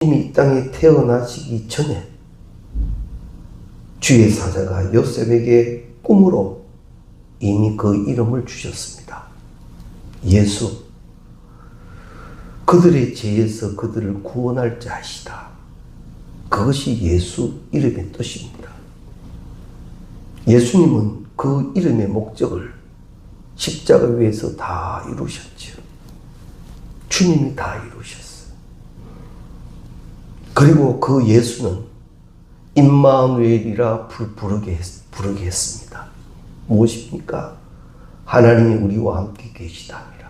이미 이 땅에 태어나시기 전에 주의 사자가 요셉에게 꿈으로 이미 그 이름을 주셨습니다. 예수. 그들의 죄에서 그들을 구원할 자이시다. 그것이 예수 이름의 뜻입니다. 예수님은 그 이름의 목적을 십자가 위에서 다 이루셨죠. 주님이 다 이루셨어요. 그리고 그 예수는 임마누엘이라 부르게 했습니다. 무엇입니까? 하나님이 우리와 함께 계시다니라.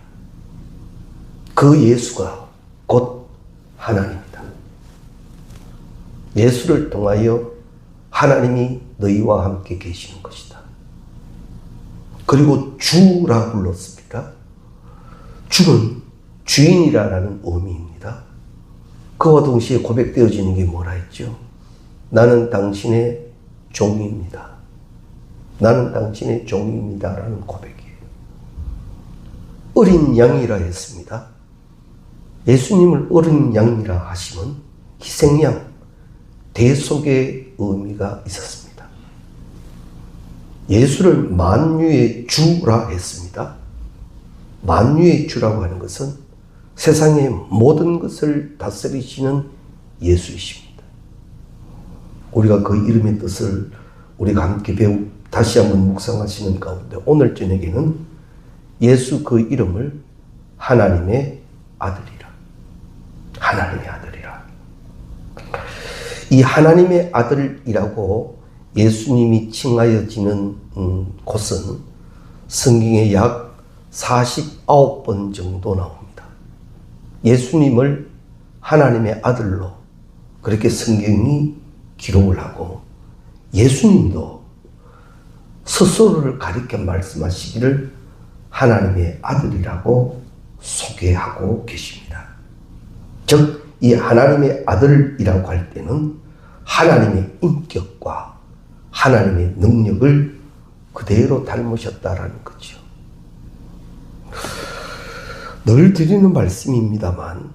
그 예수가 곧 하나님이다. 예수를 통하여 하나님이 너희와 함께 계시는 것이다. 그리고 주라 불렀습니다. 주는 주인이라는 의미입니다. 그와 동시에 고백되어지는 게 뭐라 했죠? 나는 당신의 종입니다. 나는 당신의 종입니다. 라는 고백이에요. 어린 양이라 했습니다. 예수님을 어린 양이라 하시면 희생양, 대속의 의미가 있었습니다. 예수를 만유의 주라 했습니다. 만유의 주라고 하는 것은 세상의 모든 것을 다스리시는 예수이십니다. 우리가 그 이름의 뜻을 우리가 함께 다시 한번 묵상하시는 가운데 오늘 저녁에는 예수 그 이름을 하나님의 아들이라. 하나님의 아들이라. 이 하나님의 아들이라고 예수님이 칭하여지는 곳은 성경에 약 49번 정도 나옵니다. 예수님을 하나님의 아들로 그렇게 성경이 기록을 하고 예수님도 스스로를 가리켜 말씀하시기를 하나님의 아들이라고 소개하고 계십니다. 즉, 이 하나님의 아들이라고 할 때는 하나님의 인격과 하나님의 능력을 그대로 닮으셨다라는 거죠. 늘 드리는 말씀입니다만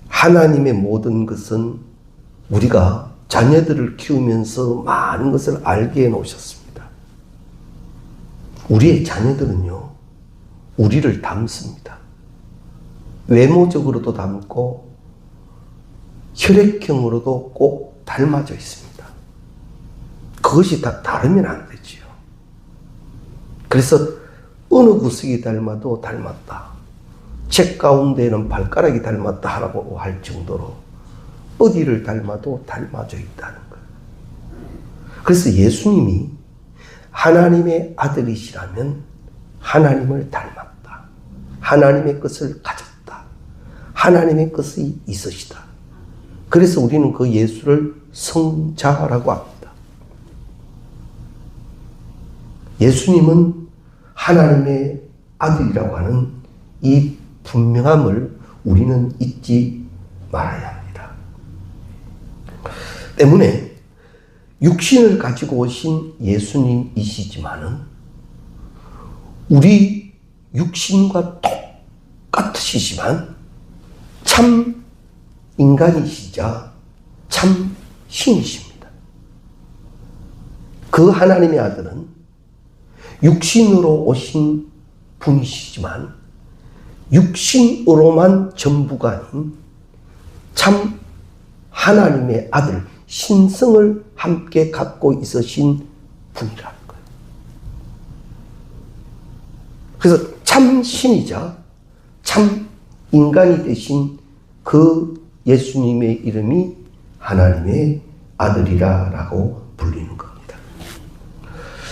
하나님의 모든 것은 우리가 자녀들을 키우면서 많은 것을 알게 해놓으셨습니다. 우리의 자녀들은요, 우리를 닮습니다. 외모적으로도 닮고 혈액형으로도 꼭 닮아져 있습니다. 그것이 다 다르면 안 되지요. 그래서 어느 구석이 닮아도 닮았다. 책 가운데는 발가락이 닮았다 하라고 할 정도로 어디를 닮아도 닮아져 있다는 거예요. 그래서 예수님이 하나님의 아들이시라면 하나님을 닮았다. 하나님의 것을 가졌다. 하나님의 것이 있으시다. 그래서 우리는 그 예수를 성자라고 합니다. 예수님은 하나님의 아들이라고 하는 이 분명함을 우리는 잊지 말아야 합니다. 때문에 육신을 가지고 오신 예수님이시지만은 우리 육신과 똑같으시지만 참 인간이시자 참 신이십니다. 그 하나님의 아들은 육신으로 오신 분이시지만 육신으로만 전부가 아닌 참 하나님의 아들, 신성을 함께 갖고 있으신 분이라는 거예요. 그래서 참 신이자 참 인간이 되신 그 예수님의 이름이 하나님의 아들이라고 불리는 겁니다.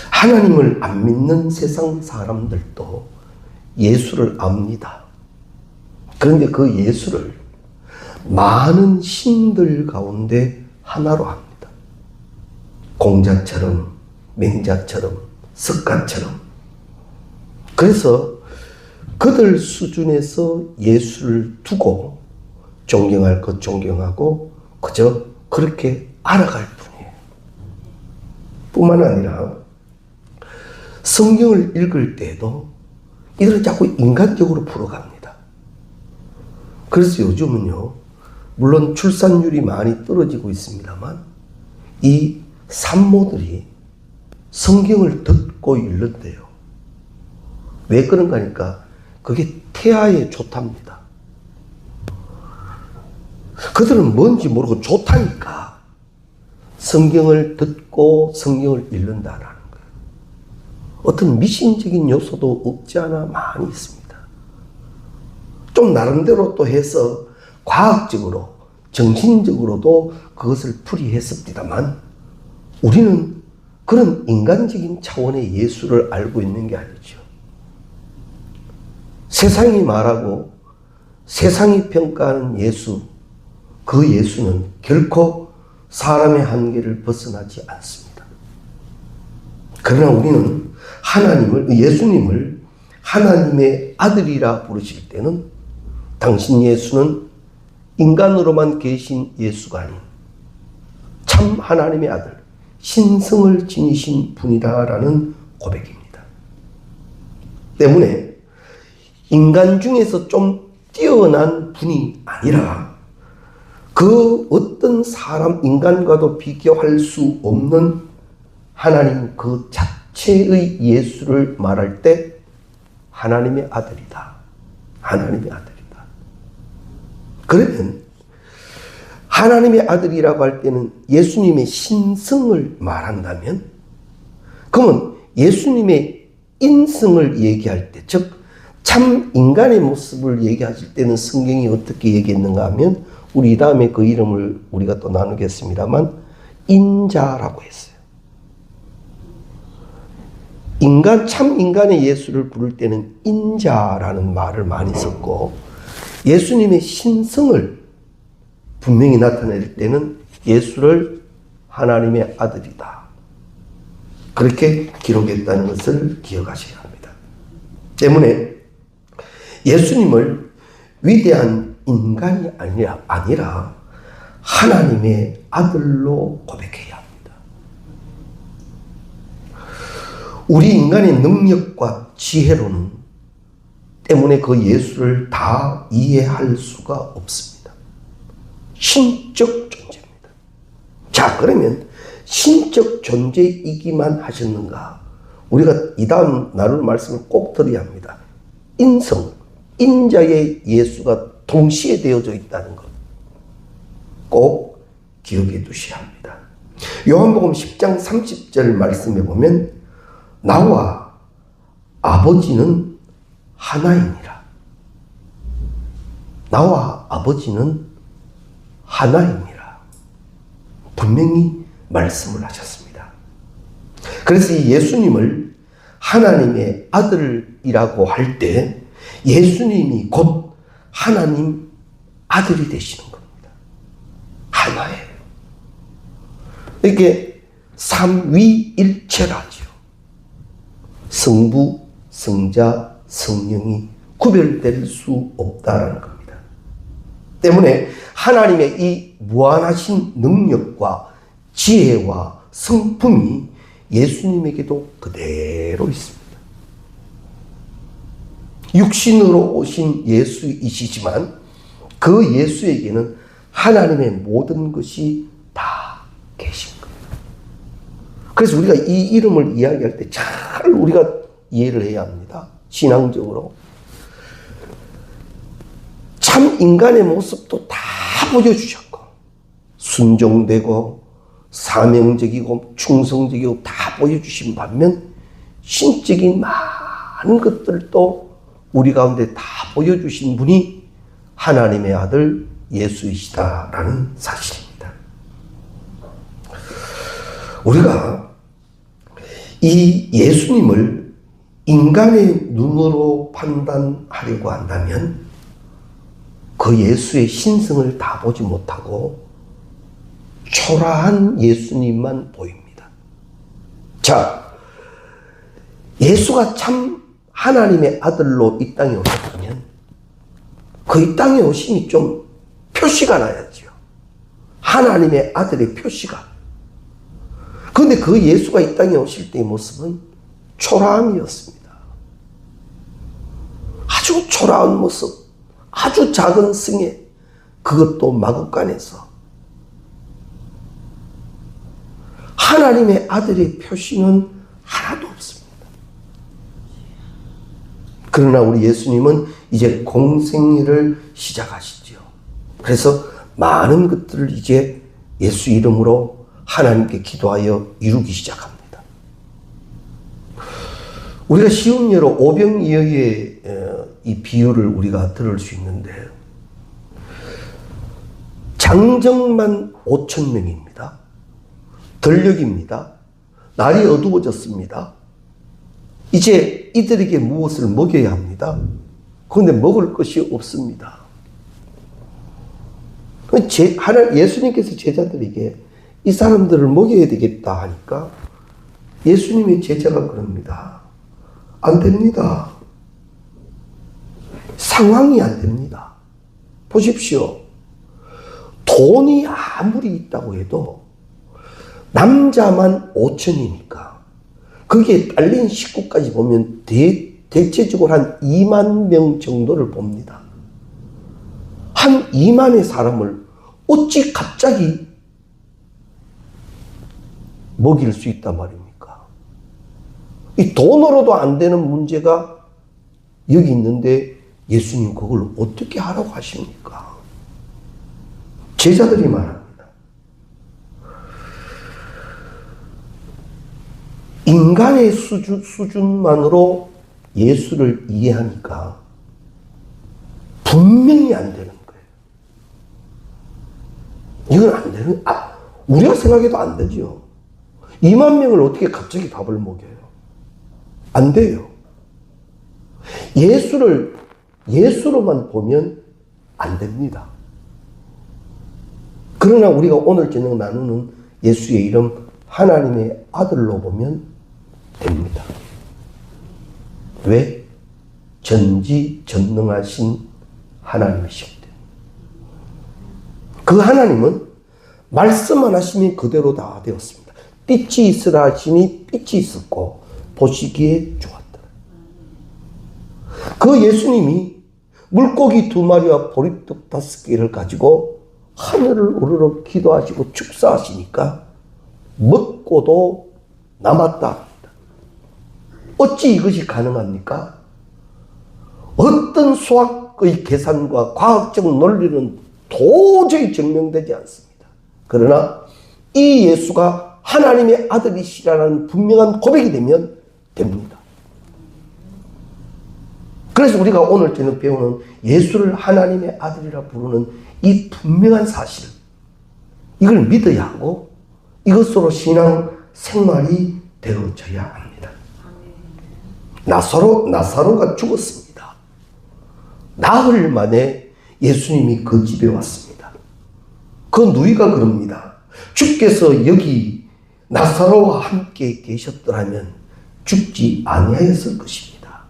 하나님을 안 믿는 세상 사람들도 예수를 압니다. 그런데 그 예수를 많은 신들 가운데 하나로 합니다. 공자처럼, 맹자처럼, 석가처럼. 그래서 그들 수준에서 예수를 두고 존경할 것 존경하고 그저 그렇게 알아갈 뿐이에요. 뿐만 아니라 성경을 읽을 때도 이들은 자꾸 인간적으로 풀어갑니다. 그래서 요즘은요, 물론 출산율이 많이 떨어지고 있습니다만 이 산모들이 성경을 듣고 읽는데요. 왜 그런가 하니까 그게 태아에 좋답니다. 그들은 뭔지 모르고 좋다니까 성경을 듣고 성경을 읽는다라는 거예요. 어떤 미신적인 요소도 없지 않아 많이 있습니다. 좀 나름대로 또 해서 과학적으로 정신적으로도 그것을 풀이했습니다만 우리는 그런 인간적인 차원의 예수를 알고 있는 게 아니죠. 세상이 말하고 세상이 평가하는 예수, 그 예수는 결코 사람의 한계를 벗어나지 않습니다. 그러나 우리는 예수님을 하나님의 아들이라 부르실 때는 당신 예수는 인간으로만 계신 예수가 아닌 참 하나님의 아들, 신성을 지니신 분이다라는 고백입니다. 때문에 인간 중에서 좀 뛰어난 분이 아니라 그 어떤 사람, 인간과도 비교할 수 없는 하나님 그 자체의 예수를 말할 때 하나님의 아들이다. 하나님의 아들이다. 그러면 하나님의 아들이라고 할 때는 예수님의 신성을 말한다면 그러면 예수님의 인성을 얘기할 때, 즉 참 인간의 모습을 얘기하실 때는 성경이 어떻게 얘기했는가 하면 우리 이 다음에 그 이름을 우리가 또 나누겠습니다만 인자라고 했어요. 참 인간의 예수를 부를 때는 인자라는 말을 많이 썼고 예수님의 신성을 분명히 나타낼 때는 예수를 하나님의 아들이다. 그렇게 기록했다는 것을 기억하셔야 합니다. 때문에 예수님을 위대한 인간이 아니라 하나님의 아들로 고백해야 합니다. 우리 인간의 능력과 지혜로는 때문에 그 예수를 다 이해할 수가 없습니다. 신적 존재입니다. 자, 그러면 신적 존재이기만 하셨는가? 우리가 이 다음 나눌 말씀을 꼭 들어야 합니다. 인자의 예수가 동시에 되어져 있다는 것 꼭 기억해 두셔야 합니다. 요한복음 10장 30절 말씀에 보면 나와 아버지는 하나이니라. 나와 아버지는 하나이니라. 분명히 말씀을 하셨습니다. 그래서 이 예수님을 하나님의 아들이라고 할 때 예수님이 곧 하나님 아들이 되시는 겁니다. 하나예요. 이게 삼위일체라죠. 성부, 성자, 성령이 구별될 수 없다라는 겁니다. 때문에 하나님의 이 무한하신 능력과 지혜와 성품이 예수님에게도 그대로 있습니다. 육신으로 오신 예수이시지만 그 예수에게는 하나님의 모든 것이 다 계신 겁니다. 그래서 우리가 이 이름을 이야기할 때 잘 우리가 이해를 해야 합니다. 신앙적으로. 참 인간의 모습도 다 보여주셨고 순종되고 사명적이고 충성적이고 다 보여주신 반면 신적인 많은 것들도 우리 가운데 다 보여주신 분이 하나님의 아들 예수이시다라는 사실입니다. 우리가 이 예수님을 인간의 눈으로 판단하려고 한다면 그 예수의 신성을 다 보지 못하고 초라한 예수님만 보입니다. 자, 예수가 참 하나님의 아들로 이 땅에 오셨다면 그 이 땅에 오심이 좀 표시가 나야죠. 하나님의 아들의 표시가. 그런데 그 예수가 이 땅에 오실 때의 모습은 초라함이었습니다. 아주 초라한 모습, 아주 작은 승에 그것도 마구간에서. 하나님의 아들의 표시는 하나도 없습니다. 그러나 우리 예수님은 이제 공생애를 시작하시죠. 그래서 많은 것들을 이제 예수 이름으로 하나님께 기도하여 이루기 시작합니다. 우리가 쉬운 예로 오병이어의 이 비유를 우리가 들을 수 있는데, 장정만 5,000명입니다. 들녘입니다. 날이 어두워졌습니다. 이제 이들에게 무엇을 먹여야 합니다. 그런데 먹을 것이 없습니다. 예수님께서 제자들에게 이 사람들을 먹여야 되겠다 하니까 예수님의 제자가 그럽니다. 안 됩니다. 상황이 안 됩니다. 보십시오. 돈이 아무리 있다고 해도 남자만 5천이니까 거기에 딸린 식구까지 보면 대체적으로 한 2만 명 정도를 봅니다. 한 2만의 사람을 어찌 갑자기 먹일 수 있단 말입니까? 이 돈으로도 안 되는 문제가 여기 있는데 예수님 그걸 어떻게 하라고 하십니까? 제자들이 말합니다. 인간의 수준만으로 예수를 이해하니까 분명히 안 되는 거예요. 이건 안 되는, 우리가 생각해도 안 되죠. 2만 명을 어떻게 갑자기 밥을 먹여요? 안 돼요. 예수로만 보면 안 됩니다. 그러나 우리가 오늘 저녁 나누는 예수의 이름 하나님의 아들로 보면 됩니다. 왜? 전지전능하신 하나님이시기 때문에. 그 하나님은 말씀만 하시면 그대로 다 되었습니다. 빛이 있으라 하시니 빛이 있었고 보시기에 좋았다. 그 예수님이 물고기 2마리와 보리떡 5개를 가지고 하늘을 우러러 기도하시고 축사하시니까 먹고도 남았다. 어찌 이것이 가능합니까? 어떤 수학의 계산과 과학적 논리는 도저히 증명되지 않습니다. 그러나 이 예수가 하나님의 아들이시라는 분명한 고백이 되면 됩니다. 그래서 우리가 오늘 저녁 배우는 예수를 하나님의 아들이라 부르는 이 분명한 사실, 이걸 믿어야 하고 이것으로 신앙 생활이 되어져야 합니다. 나사로가 죽었습니다. 나흘 만에 예수님이 그 집에 왔습니다. 그 누이가 그럽니다. 주께서 여기 나사로와 함께 계셨더라면 죽지 아니하였을 것입니다.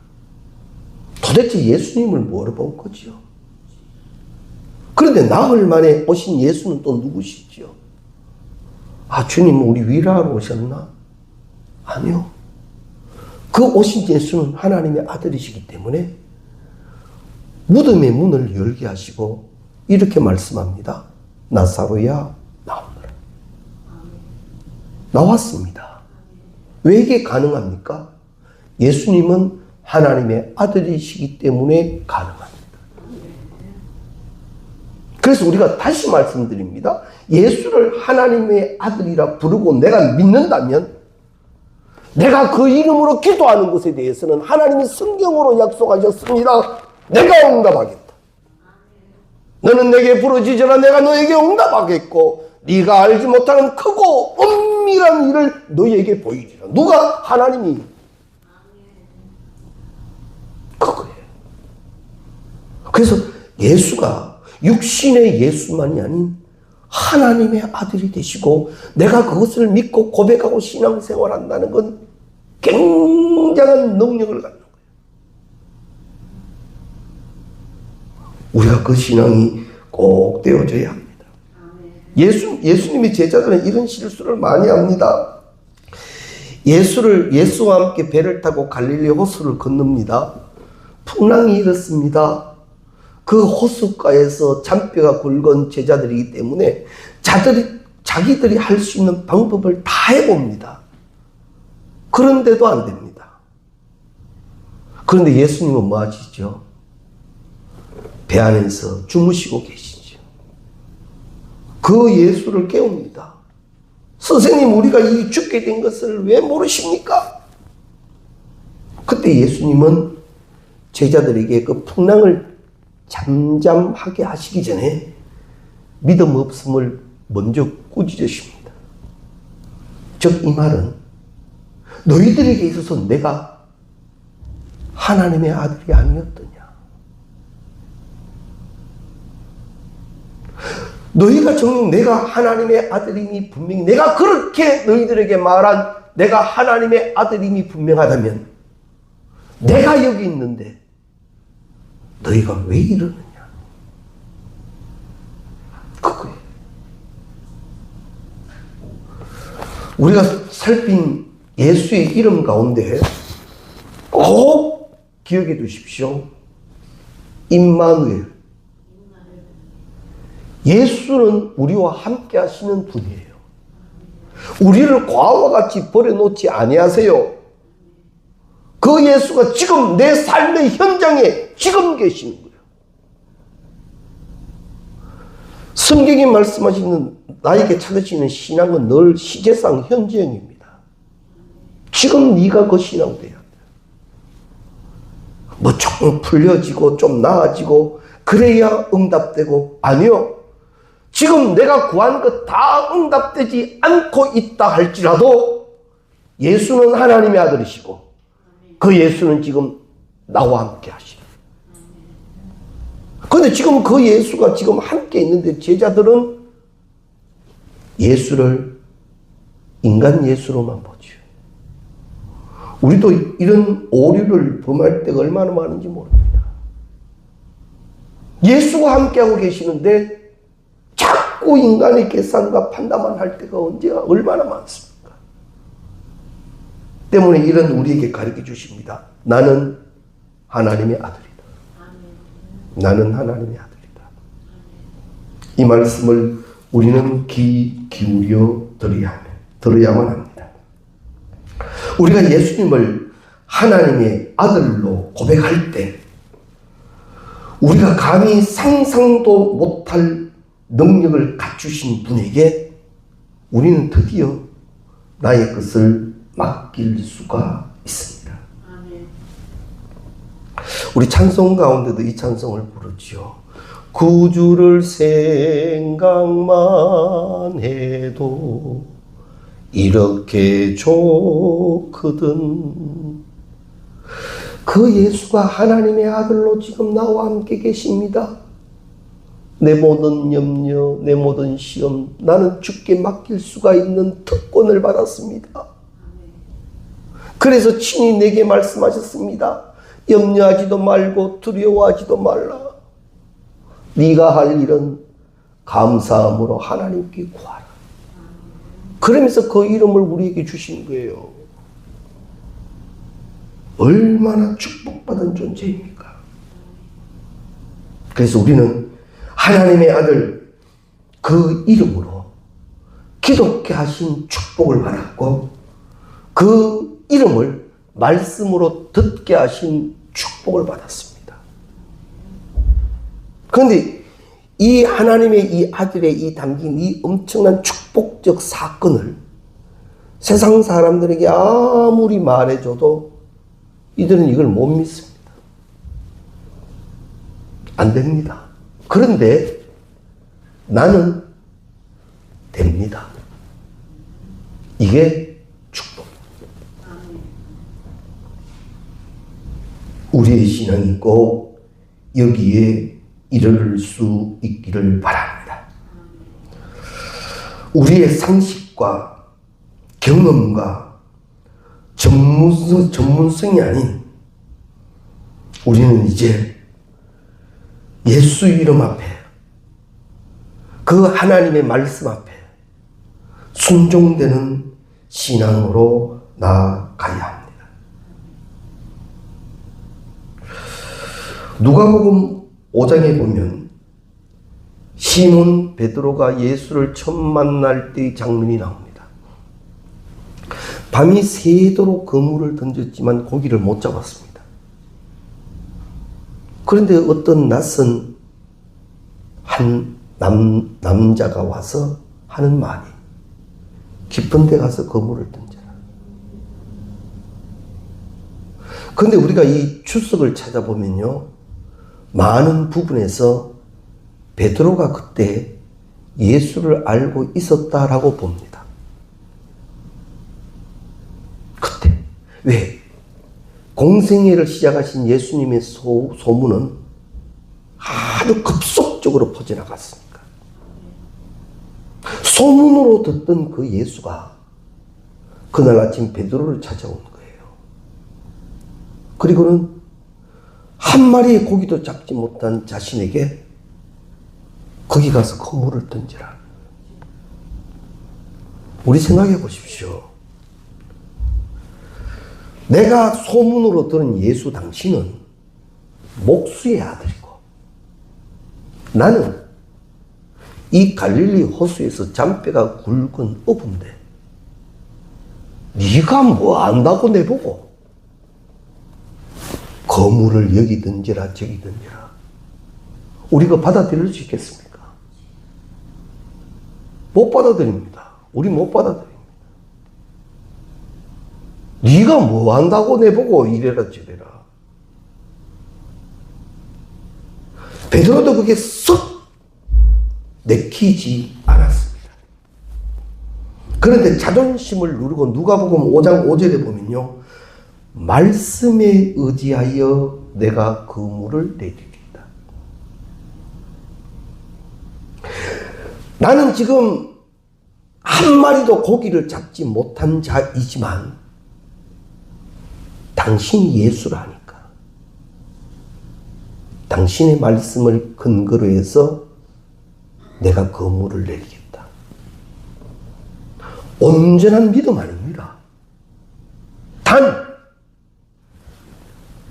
도대체 예수님을 뭐로 본 거죠? 그런데 나흘 만에 오신 예수는 또 누구시죠? 주님 우리 위로하러 오셨나? 아니요. 그 오신 예수는 하나님의 아들이시기 때문에 무덤의 문을 열게 하시고 이렇게 말씀합니다. 나사로야 나오너라. 나왔습니다. 왜 이게 가능합니까? 예수님은 하나님의 아들이시기 때문에 가능합니다. 그래서 우리가 다시 말씀드립니다. 예수를 하나님의 아들이라 부르고 내가 믿는다면 내가 그 이름으로 기도하는 것에 대해서는 하나님이 성경으로 약속하셨습니다. 내가 응답하겠다. 너는 내게 부르짖으라 내가 너에게 응답하겠고 네가 알지 못하는 크고 엄밀한 일을 너에게 보이리라. 누가? 하나님이. 그거예요. 그래서 예수가 육신의 예수만이 아닌 하나님의 아들이 되시고 내가 그것을 믿고 고백하고 신앙생활한다는 건 굉장한 능력을 갖는 거예요. 우리가 그 신앙이 꼭 되어져야 합니다. 예수님의 제자들은 이런 실수를 많이 합니다. 예수와 함께 배를 타고 갈릴리 호수를 건넙니다. 풍랑이 일었습니다. 그 호숫가에서 잔뼈가 굵은 제자들이기 때문에 자기들이 할 수 있는 방법을 다 해봅니다. 그런데도 안 됩니다. 그런데 예수님은 뭐 하시죠? 배 안에서 주무시고 계시죠. 그 예수를 깨웁니다. 선생님, 우리가 이 죽게 된 것을 왜 모르십니까? 그때 예수님은 제자들에게 그 풍랑을 잠잠하게 하시기 전에 믿음 없음을 먼저 꾸짖으십니다. 즉, 이 말은 너희들에게 있어서 내가 하나님의 아들이 아니었더냐? 너희가 정녕 내가 하나님의 아들임이 분명히, 내가 그렇게 너희들에게 말한 내가 하나님의 아들임이 분명하다면 내가 여기 있는데 너희가 왜 이러느냐? 그거예요. 우리가 살핀 예수의 이름 가운데 꼭 기억해 두십시오. 임마누엘. 예수는 우리와 함께 하시는 분이에요. 우리를 과와 같이 버려놓지 아니하세요. 그 예수가 지금 내 삶의 현장에 지금 계시는 거예요. 성경이 말씀하시는 나에게 찾으시는 신앙은 늘 시제상 현재형입니다. 지금 네가 그 신앙 돼야 돼. 뭐 조금 풀려지고 좀 나아지고 그래야 응답되고, 아니요. 지금 내가 구한 것 다 응답되지 않고 있다 할지라도 예수는 하나님의 아들이시고 그 예수는 지금 나와 함께 하시라. 그런데 지금 그 예수가 지금 함께 있는데 제자들은 예수를 인간 예수로만 보죠. 우리도 이런 오류를 범할 때가 얼마나 많은지 모릅니다. 예수가 함께하고 계시는데 자꾸 인간의 계산과 판단만 할 때가 언제가 얼마나 많습니까? 때문에 이런 우리에게 가르쳐 주십니다. 나는 하나님의 아들이다. 나는 하나님의 아들이다. 이 말씀을 우리는 귀 기울여 들어야만 합니다. 우리가 예수님을 하나님의 아들로 고백할 때 우리가 감히 상상도 못할 능력을 갖추신 분에게 우리는 드디어 나의 것을 맡길 수가 있습니다. 우리 찬송 가운데도 이 찬송을 부르지요. 구주를 생각만 해도 이렇게 좋거든. 그 예수가 하나님의 아들로 지금 나와 함께 계십니다. 내 모든 염려, 내 모든 시험, 나는 주께 맡길 수가 있는 특권을 받았습니다. 그래서 친히 내게 말씀하셨습니다. 염려하지도 말고 두려워하지도 말라. 네가 할 일은 감사함으로 하나님께 구하라. 그러면서 그 이름을 우리에게 주신 거예요. 얼마나 축복받은 존재입니까? 그래서 우리는 하나님의 아들 그 이름으로 기독게 하신 축복을 받았고 그 이름을 말씀으로 듣게 하신 축복을 받았습니다. 그런데 이 하나님의 이 아들의 이 담긴 이 엄청난 축복적 사건을 세상 사람들에게 아무리 말해줘도 이들은 이걸 못 믿습니다. 안 됩니다. 그런데 나는 됩니다. 이게 축복. 우리의 신앙이 꼭 여기에 이를 수 있기를 바랍니다. 우리의 상식과 경험과 전문성이 아닌 우리는 이제 예수 이름 앞에 그 하나님의 말씀 앞에 순종되는 신앙으로 나아가야 합니다. 누가복음 5장에 보면 시몬 베드로가 예수를 처음 만날 때의 장면이 나옵니다. 밤이 새도록 그물을 던졌지만 고기를 못 잡았습니다. 그런데 어떤 낯선 한 남자가 와서 하는 말이, 깊은 데 가서 그물을 던져라. 그런데 우리가 이 추석을 찾아보면요, 많은 부분에서 베드로가 그때 예수를 알고 있었다라고 봅니다. 그때. 왜? 공생애를 시작하신 예수님의 소문은 아주 급속적으로 퍼져나갔습니다. 소문으로 듣던 그 예수가 그날 아침 베드로를 찾아온 거예요. 그리고는 한 마리의 고기도 잡지 못한 자신에게 거기 가서 그물을 던지라. 우리 생각해 보십시오. 내가 소문으로 들은 예수 당신은 목수의 아들이고, 나는 이 갈릴리 호수에서 잔뼈가 굵은 어부인데 네가 뭐 안다고 내보고 거물을 여기 던지라 저기 던지라. 우리가 받아들일 수 있겠습니까? 못 받아들입니다. 우리 못 받아들입니다. 네가 뭐 한다고 내보고 이래라 저래라. 베드로도 그게 썩 내키지 않았습니다. 그런데 자존심을 누르고 누가복음 5장 5절에 보면요, 말씀에 의지하여 내가 그물을 내리리다. 나는 지금 한 마리도 고기를 잡지 못한 자이지만 당신이 예수를 아니까 당신의 말씀을 근거로 해서 내가 그물을 내리겠다. 온전한 믿음 아닙니다. 단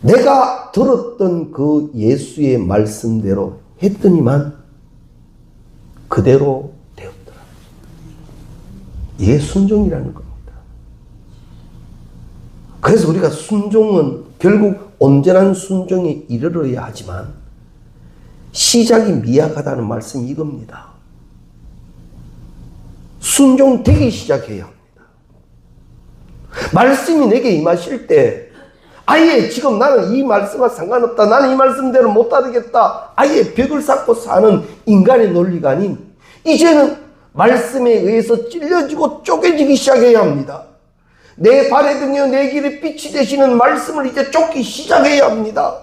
내가 들었던 그 예수의 말씀대로 했더니만 그대로 되었더라. 이게 순종이라는 겁니다. 그래서 우리가 순종은 결국 온전한 순종에 이르러야 하지만 시작이 미약하다는 말씀이 이겁니다. 순종되기 시작해야 합니다. 말씀이 내게 임하실 때 아예 지금 나는 이 말씀과 상관없다, 나는 이 말씀대로 못 따르겠다, 아예 벽을 쌓고 사는 인간의 논리가 아닌 이제는 말씀에 의해서 찔려지고 쪼개지기 시작해야 합니다. 내 발의 등이요 내 길의 빛이 되시는 말씀을 이제 쫓기 시작해야 합니다.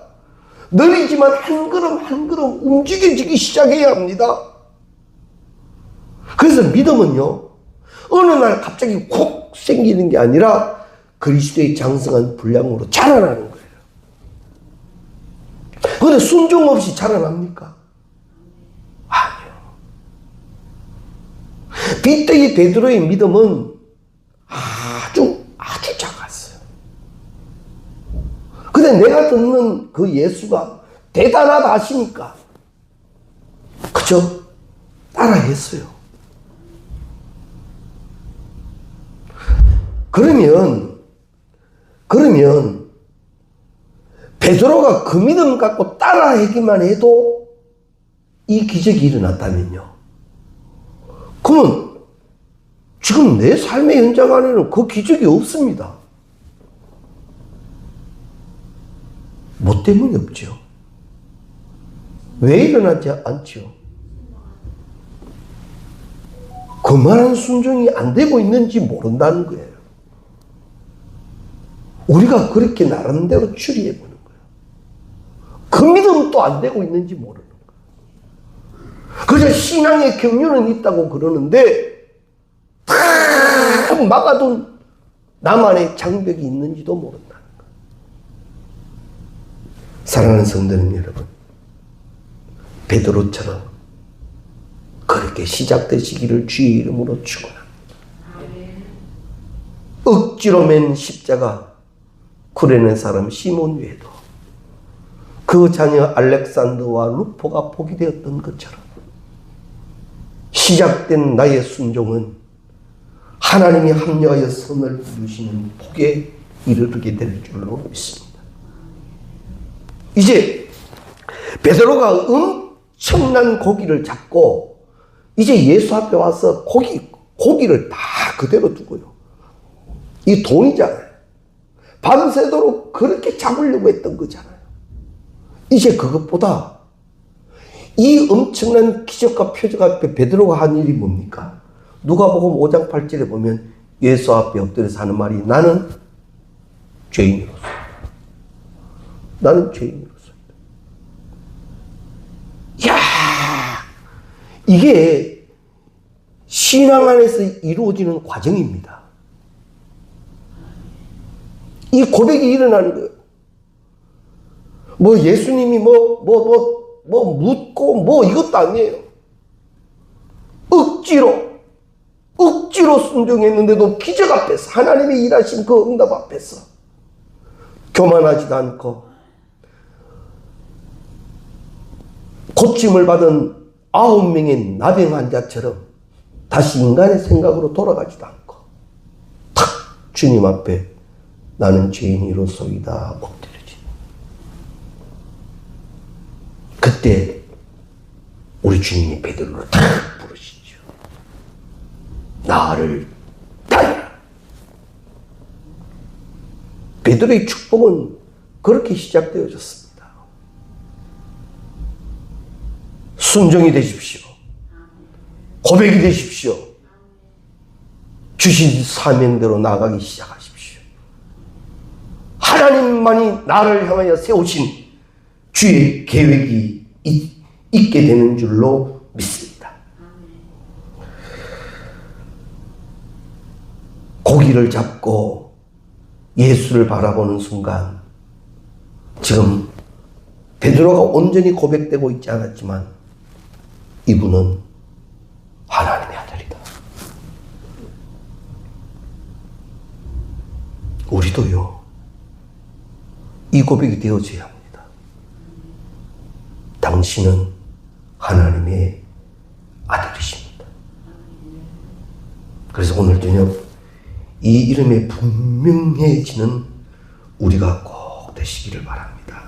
느리지만 한 걸음 한 걸음 움직여지기 시작해야 합니다. 그래서 믿음은요, 어느 날 갑자기 콕 생기는 게 아니라 그리스도의 장성한 분량으로 자라나는 거예요. 그런데 순종 없이 자라납니까? 아니요. 빗대기 베드로의 믿음은 아주 작았어요. 근데 내가 듣는 그 예수가 대단하다 하시니까 그저 따라했어요. 그러면 베드로가 그 믿음 갖고 따라하기만 해도 이 기적이 일어났다면요, 그러면 지금 내 삶의 현장 안에는 그 기적이 없습니다. 뭐 때문에 없죠? 왜 일어나지 않죠? 그만한 순종이 안 되고 있는지 모른다는 거예요. 우리가 그렇게 나름대로 추리해 보는 거예요. 그 믿음도 안 되고 있는지 모르는 거예요. 그래서 신앙의 경륜은 있다고 그러는데 다 막아둔 나만의 장벽이 있는지도 모른다는 거예요. 사랑하는 성도님 여러분, 베드로처럼 그렇게 시작되시기를 주의 이름으로 축원합니다. 억지로 맨 십자가 쿠레네 사람 시몬 외에도 그 자녀 알렉산더와 루포가 복이 되었던 것처럼 시작된 나의 순종은 하나님이 합력하여 선을 이루시는 복에 이르게 될 줄로 믿습니다. 이제 베드로가 엄청난 고기를 잡고 이제 예수 앞에 와서 고기를 다 그대로 두고요. 이 돈이잖아요. 밤새도록 그렇게 잡으려고 했던 거잖아요. 이제 그것보다 이 엄청난 기적과 표적 앞에 베드로가 한 일이 뭡니까? 누가복음 5장 8절에 보면 예수 앞에 엎드려서 하는 말이 나는 죄인으로서. 나는 죄인으로서. 이야, 이게 신앙 안에서 이루어지는 과정입니다. 이 고백이 일어나는 거예요. 뭐 예수님이 묻고 이것도 아니에요. 억지로 순종했는데도 기적 앞에서 하나님의 일하신 그 응답 앞에서 교만하지도 않고 고침을 받은 9명의 나병 환자처럼 다시 인간의 생각으로 돌아가지도 않고 탁 주님 앞에 나는 죄인이로소이다 엎드려지. 그때 우리 주님이 베드로를 탁 부르시죠. 나를 따르라. 베드로의 축복은 그렇게 시작되어졌습니다. 순종이 되십시오. 고백이 되십시오. 주신 사명대로 나가기 시작하십시오. 하나님만이 나를 향하여 세우신 주의 계획이 있게 되는 줄로 믿습니다. 고기를 잡고 예수를 바라보는 순간 지금 베드로가 온전히 고백되고 있지 않았지만 이분은 하나님의 아들이다. 우리도요, 이 고백이 되어져야 합니다. 당신은 하나님의 아들이십니다. 그래서 오늘 저녁 이 이름에 분명해지는 우리가 꼭 되시기를 바랍니다.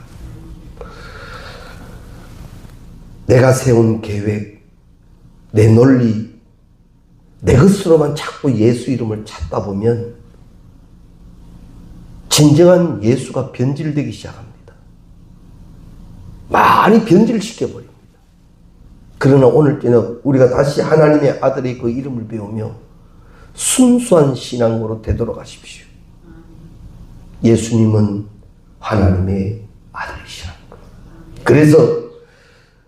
내가 세운 계획, 내 논리, 내 것으로만 자꾸 예수 이름을 찾다 보면 진정한 예수가 변질되기 시작합니다. 많이 변질시켜버립니다. 그러나 오늘 저녁 우리가 다시 하나님의 아들의 그 이름을 배우며 순수한 신앙으로 되돌아가십시오. 예수님은 하나님의 아들이시라는 거예요. 그래서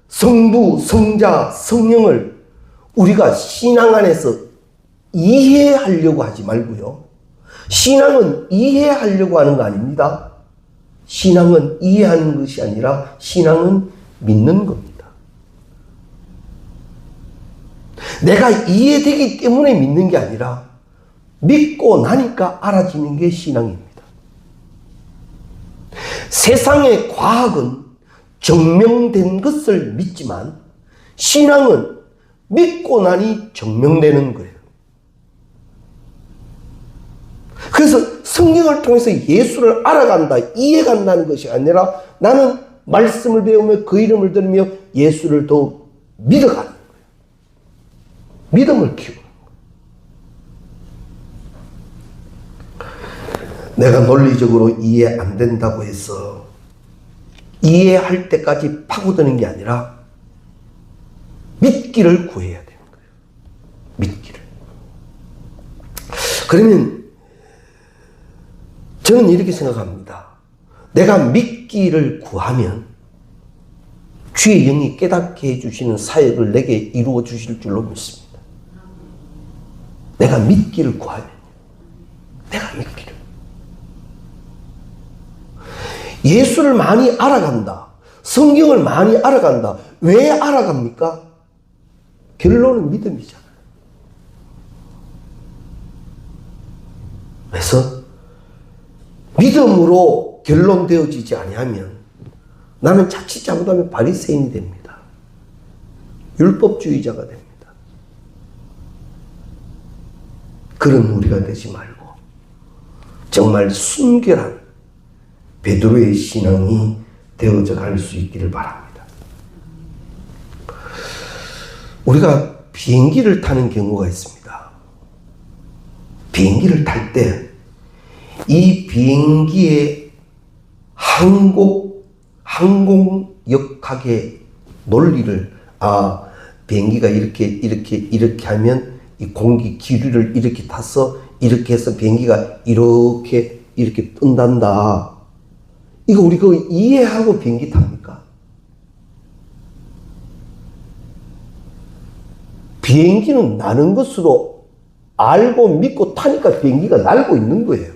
성부, 성자, 성령을 우리가 신앙 안에서 이해하려고 하지 말고요. 신앙은 이해하려고 하는 거 아닙니다. 신앙은 이해하는 것이 아니라 신앙은 믿는 겁니다. 내가 이해되기 때문에 믿는 게 아니라 믿고 나니까 알아지는 게 신앙입니다. 세상의 과학은 증명된 것을 믿지만 신앙은 믿고 나니 증명되는 거예요. 그래서 성경을 통해서 예수를 알아간다, 이해간다는 것이 아니라 나는 말씀을 배우며 그 이름을 들으며 예수를 더욱 믿어가는 거예요. 믿음을 키우는 거예요. 내가 논리적으로 이해 안 된다고 해서 이해할 때까지 파고드는 게 아니라 믿기를 구해야 되는 거예요. 믿기를. 그러면 저는 이렇게 생각합니다. 내가 믿기를 구하면 주의 영이 깨닫게 해주시는 사역을 내게 이루어 주실 줄로 믿습니다. 내가 믿기를 구하면, 내가 믿기를. 예수를 많이 알아간다. 성경을 많이 알아간다. 왜 알아갑니까? 결론은 믿음이잖아요. 그래서 믿음으로 결론되어지지 아니하면 나는 자칫 잘못하면 바리새인이 됩니다. 율법주의자가 됩니다. 그런 우리가 되지 말고 정말 순결한 베드로의 신앙이 되어져 갈 수 있기를 바랍니다. 우리가 비행기를 타는 경우가 있습니다. 비행기를 탈 때 이 비행기의 항공역학의 논리를 비행기가 이렇게 하면 이 공기 기류를 이렇게 타서 이렇게 해서 비행기가 이렇게 뜬단다. 이거 우리 그거 이해하고 비행기 탑니까? 비행기는 나는 것으로 알고 믿고 타니까 비행기가 날고 있는 거예요.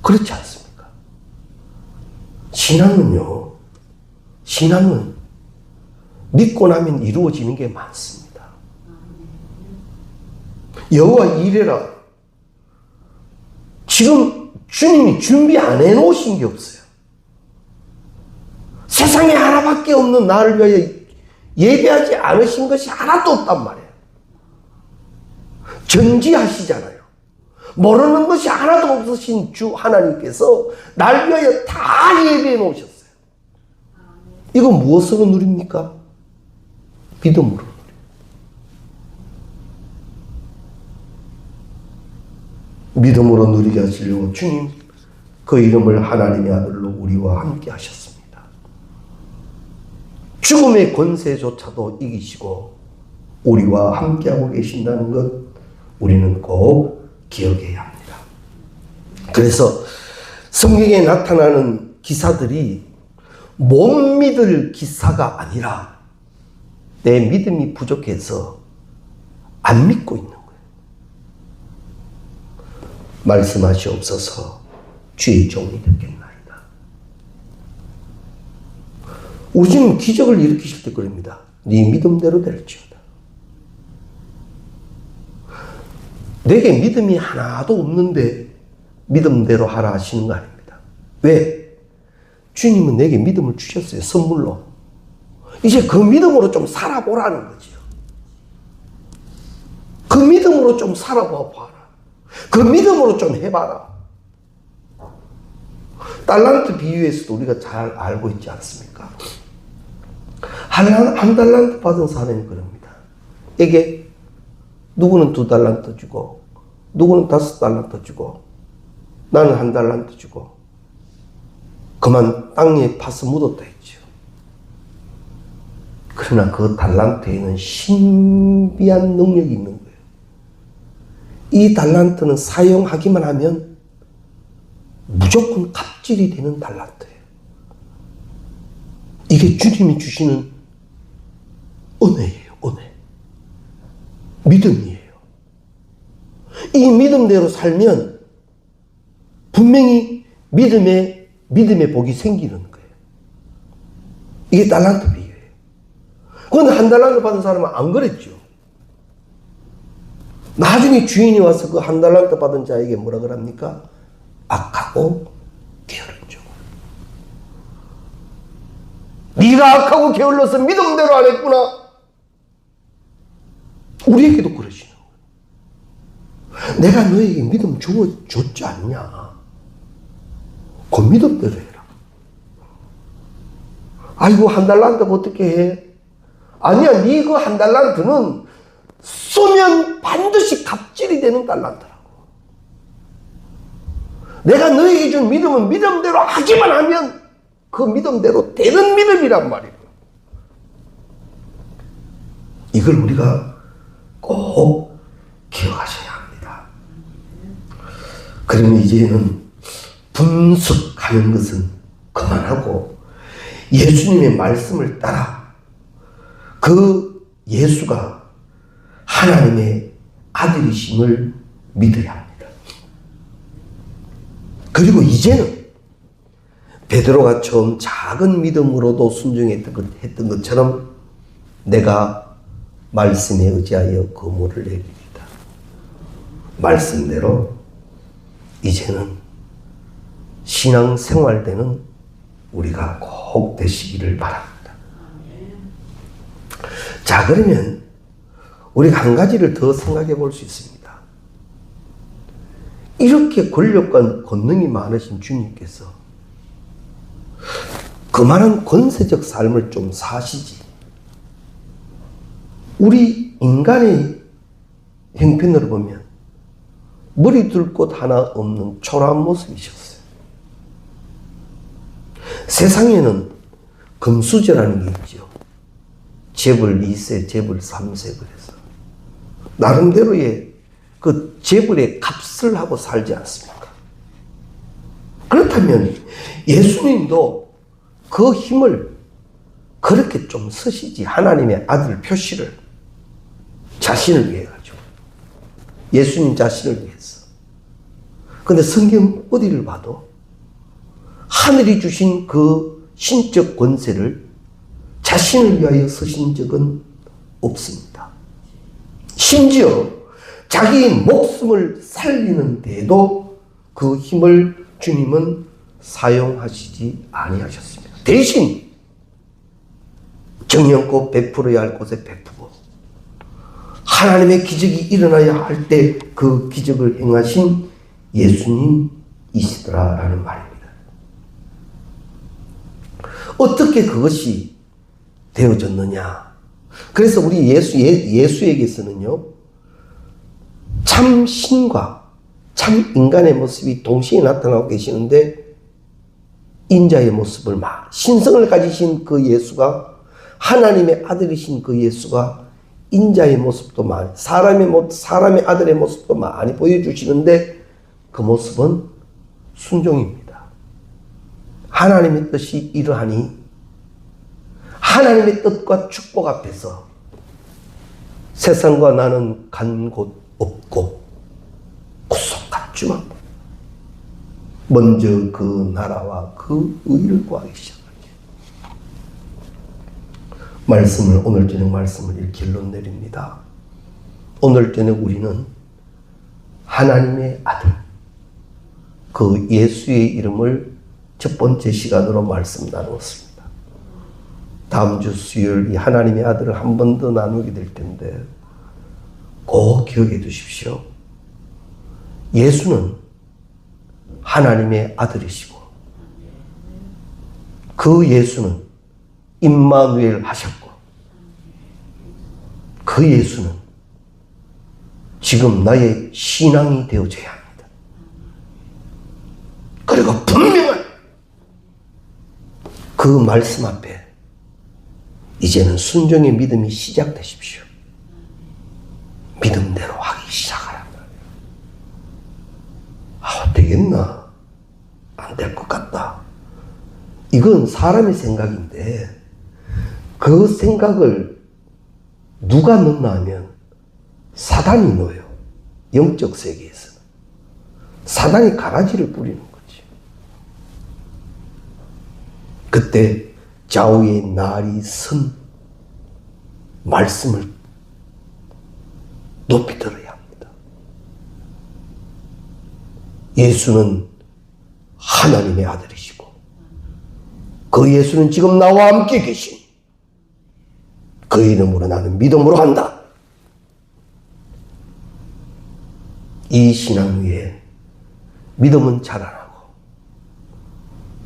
그렇지 않습니까? 신앙은요, 신앙은 믿고 나면 이루어지는 게 많습니다. 여호와 이레라. 지금 주님이 준비 안 해놓으신 게 없어요. 세상에 하나밖에 없는 나를 위하여 예배하지 않으신 것이 하나도 없단 말이에요. 전지하시잖아요. 모르는 것이 하나도 없으신 주 하나님께서 날 위하여 다 예배해 놓으셨어요. 이거 무엇으로 누립니까? 믿음으로. 믿음으로 누리게 하시려고 주님 그 이름을 하나님의 아들로 우리와 함께 하셨습니다. 죽음의 권세조차도 이기시고 우리와 함께하고 계신다는 것 우리는 꼭 기억해야 합니다. 그래서 성경에 나타나는 기사들이 못 믿을 기사가 아니라 내 믿음이 부족해서 안 믿고 있는 거예요. 말씀하시옵소서 주의 종이 듣겠나이다. 우리 주님 기적을 일으키실 때 그럽니다. 네 믿음대로 될지어다. 내게 믿음이 하나도 없는데 믿음대로 하라 하시는 거 아닙니다. 왜? 주님은 내게 믿음을 주셨어요. 선물로. 이제 그 믿음으로 좀 살아보라는 거죠. 그 믿음으로 좀 살아봐라. 그 믿음으로 좀 해봐라. 달란트 비유에서도 우리가 잘 알고 있지 않습니까? 한 달란트 받은 사람이 그럽니다. 에게 누구는 2달란트 주고 누구는 5달란트 주고 나는 1달란트 주고 그만 땅에 파서 묻었다 했죠. 그러나 그 달란트에는 신비한 능력이 있는 거예요. 이 달란트는 사용하기만 하면 무조건 갑질이 되는 달란트예요. 이게 주님이 주시는 은혜예요. 은혜. 믿음이에요. 이 믿음대로 살면 분명히 믿음의 복이 생기는 거예요. 이게 달란트 비유예요. 그런데 1달란트 받은 사람은 안 그랬죠. 나중에 주인이 와서 그 1달란트 받은 자에게 뭐라 그럽니까? 악하고 게으른 종. 네가 악하고 게을러서 믿음대로 안 했구나. 우리에게도 그러시는 거예요. 내가 너에게 믿음 줬지 않냐. 그 믿음대로 해라. 아이고 1달란트 어떻게 해? 아니야, 네 그 1달란트는 쏘면 반드시 갑질이 되는 달란트라고. 내가 너에게 준 믿음은 믿음대로 하기만 하면 그 믿음대로 되는 믿음이란 말이에요. 이걸 우리가 꼭 기억하셔야 합니다. 그러면 이제는 분석하는 것은 그만하고 예수님의 말씀을 따라 그 예수가 하나님의 아들이심을 믿어야 합니다. 그리고 이제는 베드로가 처음 작은 믿음으로도 순종했던 것처럼 내가 말씀에 의지하여 거물을 내립니다. 말씀대로 이제는 신앙생활 되는 우리가 꼭 되시기를 바랍니다. 자, 그러면 우리가 한 가지를 더 생각해 볼 수 있습니다. 이렇게 권력과 권능이 많으신 주님께서 그만한 권세적 삶을 좀 사시지, 우리 인간의 형편으로 보면 머리 둘 곳 하나 없는 초라한 모습이셨어요. 세상에는 금수저라는 게 있죠. 재벌 2세, 재벌 3세 그래서 나름대로의 그 재벌의 값을 하고 살지 않습니까? 그렇다면 예수님도 그 힘을 그렇게 좀 쓰시지, 하나님의 아들 표시를 자신을 위해 가지고, 예수님 자신을 위해서. 근데 성경 어디를 봐도 하늘이 주신 그 신적 권세를 자신을 위하여 쓰신 적은 없습니다. 심지어 자기의 목숨을 살리는 데에도 그 힘을 주님은 사용하시지 아니하셨습니다. 대신 정령껏 베풀어야 할 곳에 베푸고, 하나님의 기적이 일어나야 할 때 그 기적을 행하신 예수님이시더라라는 말입니다. 어떻게 그것이 되어졌느냐? 그래서 우리 예수에게서는요, 참 신과 참 인간의 모습이 동시에 나타나고 계시는데, 인자의 모습을 신성을 가지신 그 예수가, 하나님의 아들이신 그 예수가 인자의 모습도 많이, 사람의 아들의 모습도 많이 보여주시는데, 그 모습은 순종입니다. 하나님의 뜻이 이러하니 하나님의 뜻과 축복 앞에서 세상과 나는 간 곳 없고 구속같지만 먼저 그 나라와 그 의를 구하기 시작하죠. 오늘 저녁 말씀을 일결론 내립니다. 오늘 저녁 우리는 하나님의 아들, 그 예수의 이름을 첫 번째 시간으로 말씀 나누었습니다. 다음 주 수요일 이 하나님의 아들을 한 번 더 나누게 될 텐데 꼭 기억해 두십시오. 예수는 하나님의 아들이시고, 그 예수는 임마누엘 하셨고, 그 예수는 지금 나의 신앙이 되어져야 합니다. 그리고 분명한 그 말씀 앞에 이제는 순종의 믿음이 시작되십시오. 믿음대로 하기 시작하라. 되겠나? 안 될 것 같다. 이건 사람의 생각인데, 그 생각을 누가 넣나 하면 사단이 넣어요. 영적 세계에서는 사단이 가라지를 뿌리는 거지. 그때 좌우의 날이 선 말씀을 높이 들어야 합니다. 예수는 하나님의 아들이시고, 그 예수는 지금 나와 함께 계시니 그 이름으로 나는 믿음으로 한다. 이 신앙 위에 믿음은 자라나고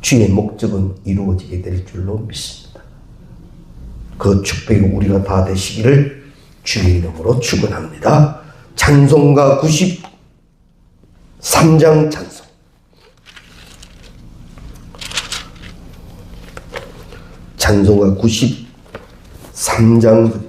주의 목적은 이루어지게 될 줄로 믿습니다. 그 축복이 우리가 다 되시기를 주의 이름으로 축원합니다. 찬송가 93장 찬송. 찬송가 93장